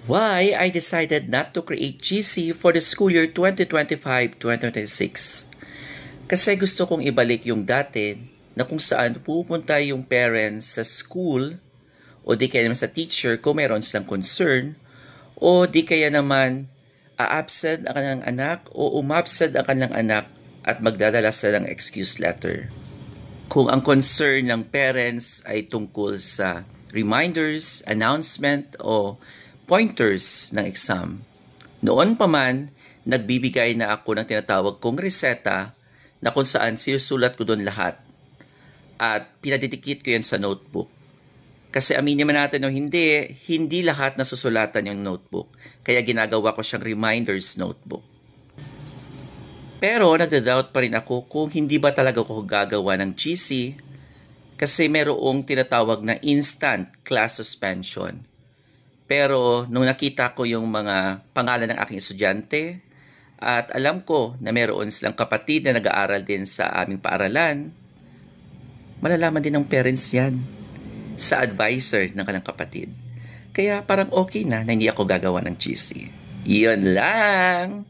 Why I decided not to create GC for the school year 2025-2026. Kasi gusto kong ibalik yung dati na kung saan pupunta yung parents sa school o di kaya naman sa teacher kung meron silang concern o di kaya naman a-absent ang kanilang anak o umabsent ang kanilang anak at magdadala sila ng excuse letter. Kung ang concern ng parents ay tungkol sa reminders, announcement o pointers ng exam. Noon pa man, nagbibigay na ako ng tinatawag kong reseta na kung saan sinusulat ko doon lahat at pinadidikit ko yan sa notebook. Kasi aminin naman natin o hindi lahat nasusulatan yung notebook. Kaya ginagawa ko siyang reminders notebook. Pero nagda-doubt pa rin ako kung hindi ba talaga ako gagawa ng GC kasi merong tinatawag na instant class suspension. Pero nung nakita ko yung mga pangalan ng aking estudyante at alam ko na meron silang kapatid na nag-aaral din sa aming paaralan, malalaman din ng parents yan sa advisor ng kanilang kapatid. Kaya parang okay na hindi ako gagawa ng GC. Iyon lang!